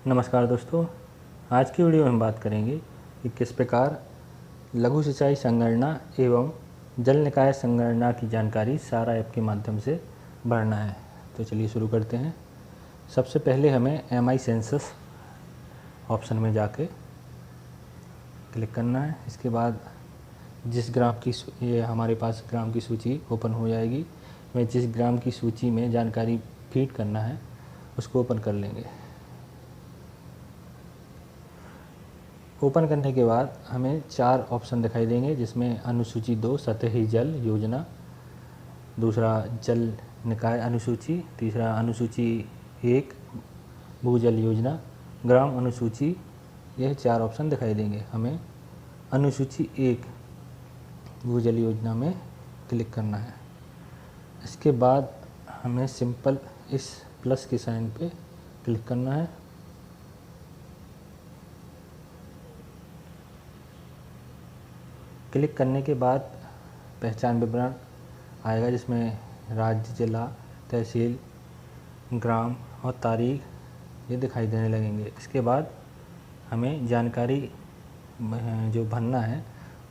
नमस्कार दोस्तों, आज की वीडियो में हम बात करेंगे कि किस प्रकार लघु सिंचाई संगणना एवं जल निकाय संगणना की जानकारी सारा ऐप के माध्यम से भरना है। तो चलिए शुरू करते हैं। सबसे पहले हमें MI सेंसस ऑप्शन में जाके क्लिक करना है। इसके बाद जिस ग्राम की ये हमारे पास ग्राम की सूची ओपन हो जाएगी। मैं जिस ग्राम की सूची में जानकारी फीड करना है उसको ओपन कर लेंगे। ओपन करने के बाद हमें 4 ऑप्शन दिखाई देंगे, जिसमें अनुसूची 2 सतही जल योजना, दूसरा जल निकाय अनुसूची, तीसरा अनुसूची 1 भूजल योजना, ग्राम अनुसूची। यह 4 ऑप्शन दिखाई देंगे। हमें अनुसूची 1 भूजल योजना में क्लिक करना है। इसके बाद हमें सिंपल इस प्लस के साइन पे क्लिक करना है। क्लिक करने के बाद पहचान विवरण आएगा, जिसमें राज्य, जिला, तहसील, ग्राम और तारीख ये दिखाई देने लगेंगे। इसके बाद हमें जानकारी जो भरना है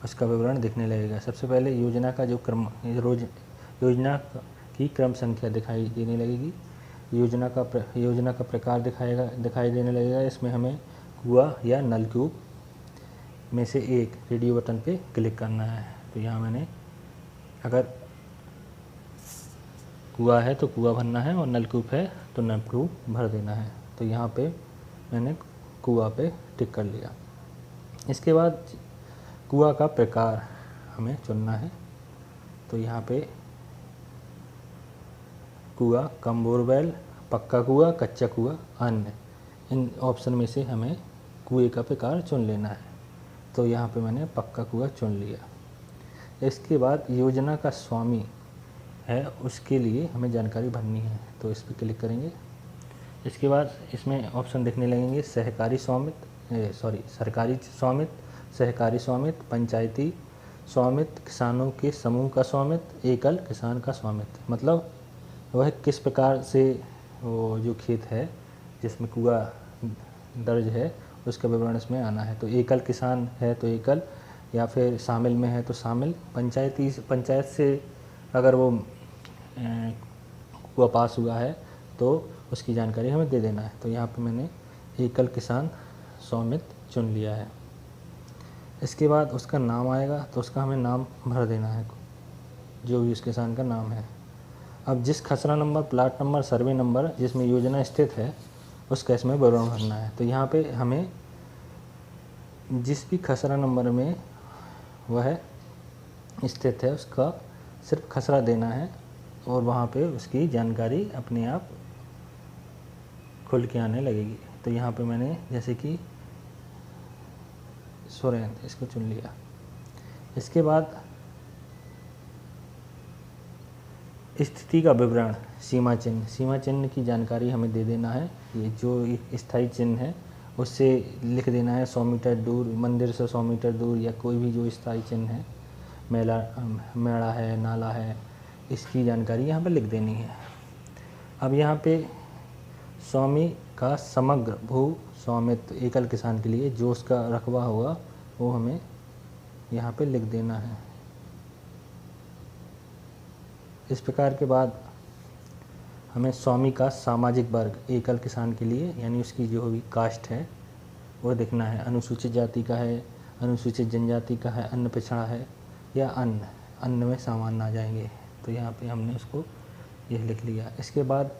उसका विवरण दिखने लगेगा। सबसे पहले योजना का जो क्रम योजना की क्रम संख्या दिखाई देने लगेगी। योजना का प्रकार दिखाई देने लगेगा। इसमें हमें कुआं या नलकूप में से एक रेडियो बटन पे क्लिक करना है। तो यहाँ मैंने अगर कुआं है तो कुआं भरना है और नलकूप है तो नलकूप भर देना है। तो यहाँ पे मैंने कुआं पे टिक कर लिया। इसके बाद कुआं का प्रकार हमें चुनना है। तो यहाँ पे कुआं, कम बोरवेल, पक्का कुआं, कच्चा कुआं, अन्य, इन ऑप्शन में से हमें कुएं का प्रकार चुन लेना है। तो यहाँ पे मैंने पक्का कुआं चुन लिया। इसके बाद योजना का स्वामी है उसके लिए हमें जानकारी भरनी है, तो इस पर क्लिक करेंगे। इसके बाद इसमें ऑप्शन दिखने लगेंगे सरकारी स्वामित्व, सहकारी स्वामित्व, पंचायती स्वामित्व, किसानों के समूह का स्वामित्व, एकल किसान का स्वामित्व। मतलब वह किस प्रकार से वो जो खेत है जिसमें कुआं दर्ज है उसका विवरण इसमें आना है। तो एकल किसान है तो एकल, या फिर शामिल में है तो शामिल, पंचायत से अगर वो कुआं पास हुआ है तो उसकी जानकारी हमें दे देना है। तो यहाँ पे मैंने एकल किसान स्वामित्व चुन लिया है। इसके बाद उसका नाम आएगा तो उसका हमें नाम भर देना है, जो भी उस किसान का नाम है। अब जिस खसरा number, plot number, survey number जिसमें योजना स्थित है उसका इसमें विवरण भरना है। तो यहाँ पे हमें जिस भी खसरा नंबर में वह स्थित है उसका सिर्फ खसरा देना है और वहाँ पे उसकी जानकारी अपने आप खुल के आने लगेगी। तो यहाँ पे मैंने जैसे कि सुरेंद्र इसको चुन लिया। इसके बाद स्थिति का विवरण, सीमा चिन्ह की जानकारी हमें दे देना है। ये जो स्थायी चिन्ह है उससे लिख देना है 100 मीटर दूर, मंदिर से 100 मीटर दूर, या कोई भी जो स्थायी चिन्ह है, मेला है, नाला है, इसकी जानकारी यहाँ पे लिख देनी है। अब यहाँ पे स्वामी का समग्र भू स्वामित्व एकल किसान के लिए जो उसका रकबा होगा वो हमें यहाँ पे लिख देना है। इस प्रकार के बाद हमें स्वामी का सामाजिक वर्ग एकल किसान के लिए, यानी उसकी जो भी कास्ट है वो दिखना है। अनुसूचित जाति का है, अनुसूचित जनजाति का है, अन्न पिछड़ा है, या अन्न में सामान्य आ जाएंगे। तो यहाँ पे हमने उसको यह लिख लिया। इसके बाद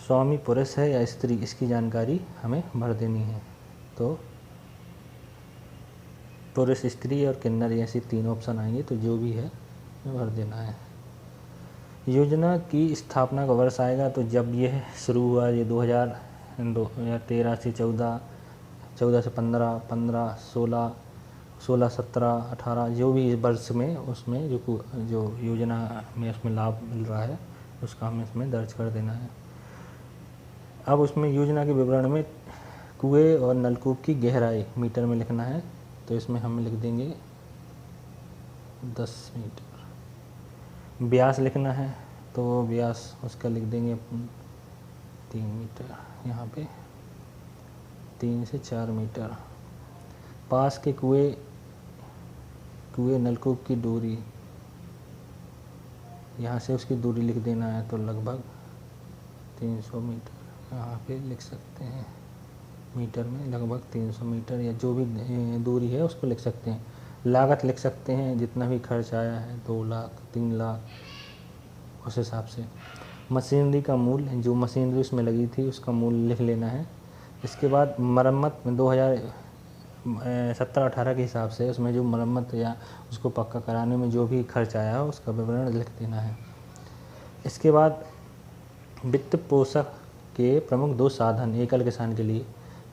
स्वामी पुरुष है या स्त्री, इसकी जानकारी हमें भर देनी है। तो पुरुष, स्त्री और किन्नर ऐसे 3 ऑप्शन आएंगे, तो जो भी है भर देना है। योजना की स्थापना का वर्ष आएगा, तो जब यह शुरू हुआ, ये 2013 से 14, 14 से 15, 15, 16, 16, 17, 18, जो भी वर्ष में उसमें जो योजना में उसमें लाभ मिल रहा है उसका हमें इसमें दर्ज कर देना है। अब उसमें योजना के विवरण में कुएं और नलकूप की गहराई मीटर में लिखना है। तो इसमें हम लिख देंगे 10 मीटर। व्यास लिखना है तो व्यास उसका लिख देंगे 3 मीटर यहाँ पे। 3 से 4 मीटर। पास के कुएं नलकूप की दूरी, यहाँ से उसकी दूरी लिख देना है, तो लगभग 300 मीटर यहाँ पे लिख सकते हैं। मीटर में लगभग 300 मीटर या जो भी दूरी है उसको लिख सकते हैं। लागत लिख सकते हैं, जितना भी खर्च आया है, 2 लाख 3 लाख, उस हिसाब से। मशीनरी का मूल्य, जो मशीनरी उसमें लगी थी उसका मूल्य लिख लेना है। इसके बाद मरम्मत में 2017-18 के हिसाब से उसमें जो मरम्मत या उसको पक्का कराने में जो भी खर्च आया है उसका विवरण लिख देना है। इसके बाद वित्त पोषक के प्रमुख 2 साधन एकल किसान के लिए,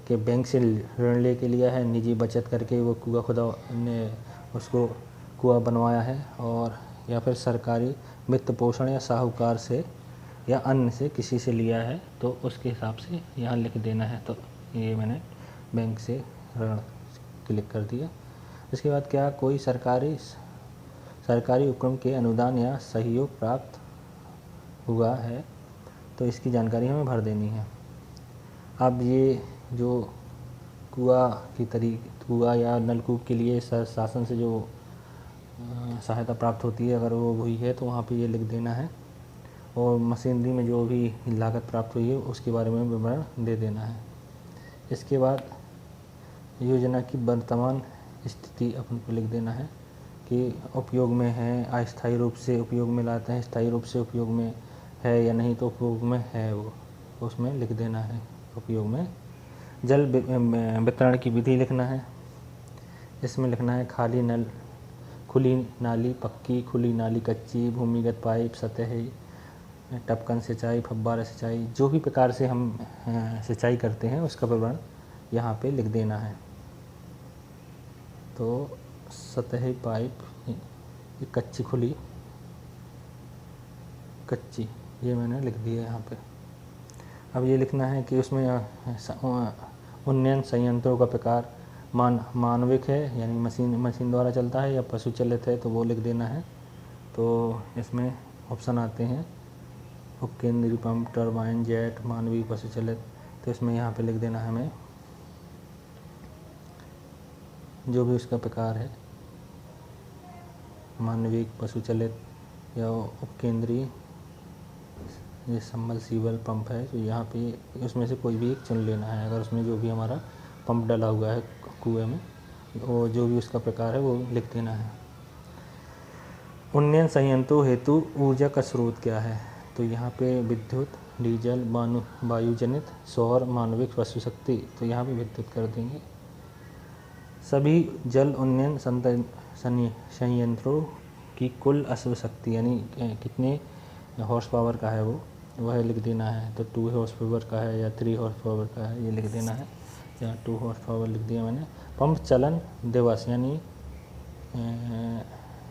कि बैंक से ऋण लेके लिया है, निजी बचत करके वो कुआं खुदा ने उसको कुआं बनवाया है, और या फिर सरकारी वित्त पोषण या साहूकार से या अन्य से किसी से लिया है, तो उसके हिसाब से यहाँ लिख देना है। तो ये मैंने बैंक से ऋण क्लिक कर दिया। इसके बाद क्या कोई सरकारी उपक्रम के अनुदान या सहयोग प्राप्त हुआ है, तो इसकी जानकारी हमें भर देनी है। अब ये जो कुआं या नलकूप के लिए शासन से जो सहायता प्राप्त होती है, अगर वो हुई है तो वहाँ पे ये लिख देना है, और मशीनरी में जो भी लागत प्राप्त हुई है उसके बारे में विवरण दे देना है। इसके बाद योजना की वर्तमान स्थिति अपन को लिख देना है, कि उपयोग में है, अस्थायी रूप से उपयोग में लाते हैं, स्थायी रूप से उपयोग में है या नहीं, तो उपयोग में है वो उसमें लिख देना है उपयोग में। जल वितरण की विधि लिखना है। इसमें लिखना है खाली नल, खुली नाली, पक्की, खुली नाली, कच्ची, भूमिगत पाइप, सतही, टपकन सिंचाई, फव्वारा सिंचाई, जो भी प्रकार से हम सिंचाई करते हैं उसका विवरण यहाँ पे लिख देना है। तो सतही पाइप, कच्ची, खुली, कच्ची, ये मैंने लिख दिया यहाँ पे। अब ये लिखना है कि उसमें उन्नयन संयंत्रों का प्रकार मानविक है, यानी मशीन द्वारा चलता है, या पशु चलित है, तो वो लिख देना है। तो इसमें ऑप्शन आते हैं, उपकेंद्री पंप, टरबाइन, जेट, मानवीय, पशु चलित, तो इसमें यहाँ पे लिख देना है हमें जो भी उसका प्रकार है, मानविक, पशु चलित या उपकेंद्रीय, ये सबमर्सिबल पंप है, तो यहाँ पे उसमें से कोई भी एक चुन लेना है। अगर उसमें जो भी हमारा पंप डला हुआ है कुएं में, वो जो भी उसका प्रकार है वो लिख देना है। उन्नयन संयंत्रों हेतु ऊर्जा का स्रोत क्या है, तो यहाँ पे विद्युत, डीजल, वायुजनित, सौर, मानविक, पशु शक्ति, तो यहाँ पे विद्युत कर देंगे। सभी जल उन्नयन संयंत्रों की कुल अश्व शक्ति, यानी कितने हॉर्स पावर का है वो वह लिख देना है। तो 2 हॉर्स पावर का है या 3 हॉर्स पावर का है, ये लिख देना है। या 2 हॉर्स पावर लिख दिया मैंने। पंप चलन दिवस, यानी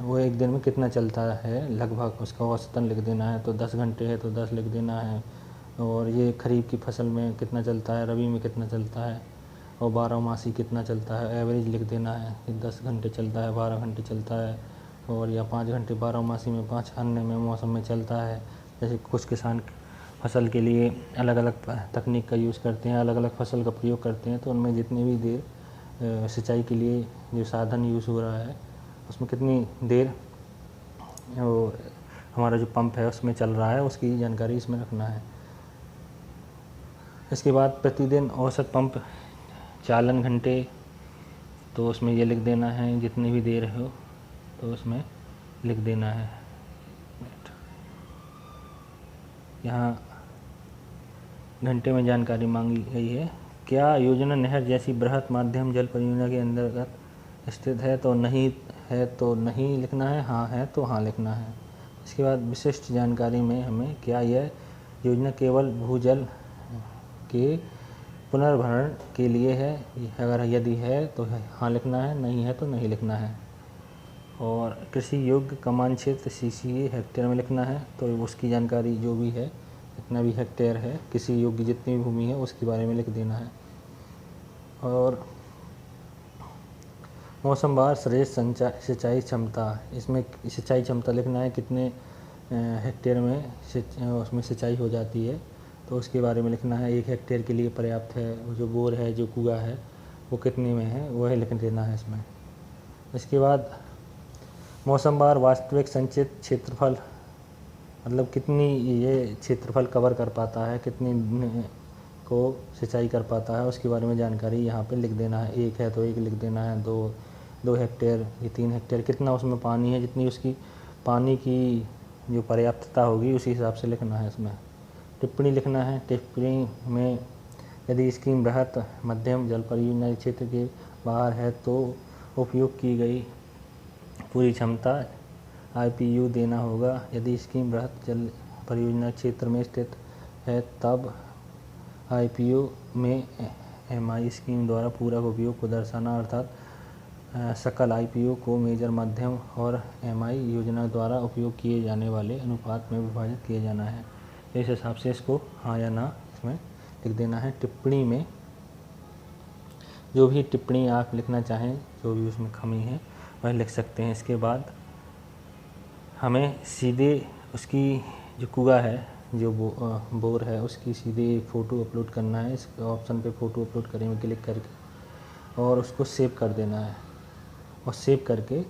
वो एक दिन में कितना चलता है लगभग, उसका औसतन लिख देना है। तो 10 घंटे है तो 10 लिख देना है। और ये खरीफ की फसल में कितना चलता है, रबी में कितना चलता है, और 12 मासी कितना चलता है, एवरेज लिख देना है कि 10 घंटे चलता है, 12 घंटे चलता है, और या 5 घंटे 12 मासी में, 5 अन्य में मौसम में चलता है। जैसे कुछ किसान फसल के लिए अलग अलग तकनीक का यूज़ करते हैं, अलग अलग फसल का प्रयोग करते हैं, तो उनमें जितनी भी देर सिंचाई के लिए जो साधन यूज़ हो रहा है उसमें कितनी देर वो हमारा जो पंप है उसमें चल रहा है, उसकी जानकारी इसमें रखना है। इसके बाद प्रतिदिन औसत पंप चालन घंटे, तो उसमें ये लिख देना है जितनी भी देर हो तो उसमें लिख देना है। यहाँ घंटे में जानकारी मांगी गई है। क्या योजना नहर जैसी बृहत माध्यम जल परियोजना के अंतर्गत स्थित है, तो नहीं है तो नहीं लिखना है, हाँ है तो हाँ लिखना है। इसके बाद विशिष्ट जानकारी में हमें क्या यह योजना केवल भूजल के पुनर्भरण के लिए है, अगर यदि है तो हाँ लिखना है, नहीं है तो नहीं लिखना है। और कृषि योग्य कमान क्षेत्र CCA हेक्टेयर में लिखना है, तो उसकी जानकारी जो भी है जितना भी हेक्टेयर है कृषि योग्य जितनी भी भूमि है उसके बारे में लिख देना है। और मौसमवार श्रेष्ठ सिंचाई क्षमता, इसमें सिंचाई क्षमता लिखना है कितने हेक्टेयर में उसमें सिंचाई हो जाती है, तो उसके बारे में लिखना है। 1 हेक्टेयर के लिए पर्याप्त है, वो जो बोर है, जो कुआँ है वो कितने में है, वह लिख देना है इसमें। इसके बाद मौसमवार वास्तविक संचित क्षेत्रफल, मतलब कितनी ये क्षेत्रफल कवर कर पाता है, कितनी को सिंचाई कर पाता है, उसके बारे में जानकारी यहाँ पे लिख देना है। 1 है तो 1 लिख देना है, 2 हेक्टेयर, ये 3 हेक्टेयर, कितना उसमें पानी है, जितनी उसकी पानी की जो पर्याप्तता होगी उसी हिसाब से लिखना है इसमें। टिप्पणी लिखना है। टिप्पणी में यदि स्कीम बृहत मध्यम जल परियोजना क्षेत्र के बाहर है तो उपयोग की गई पूरी क्षमता IPU देना होगा। यदि स्कीम बृहत जल परियोजना क्षेत्र में स्थित है तब IPU में MI स्कीम द्वारा पूरक उपयोग को दर्शाना, अर्थात सकल IPU को मेजर, मध्यम और MI योजना द्वारा उपयोग किए जाने वाले अनुपात में विभाजित किया जाना है। इस हिसाब से इसको हाँ या ना इसमें लिख देना है। टिप्पणी में जो भी टिप्पणी आप लिखना चाहें, जो भी उसमें कमी है वह लिख सकते हैं। इसके बाद हमें सीधे उसकी जो कुआँ है, जो बोर है, उसकी सीधे फ़ोटो अपलोड करना है। इस ऑप्शन पे फ़ोटो अपलोड करेंगे क्लिक करके और उसको सेव कर देना है। और सेव करके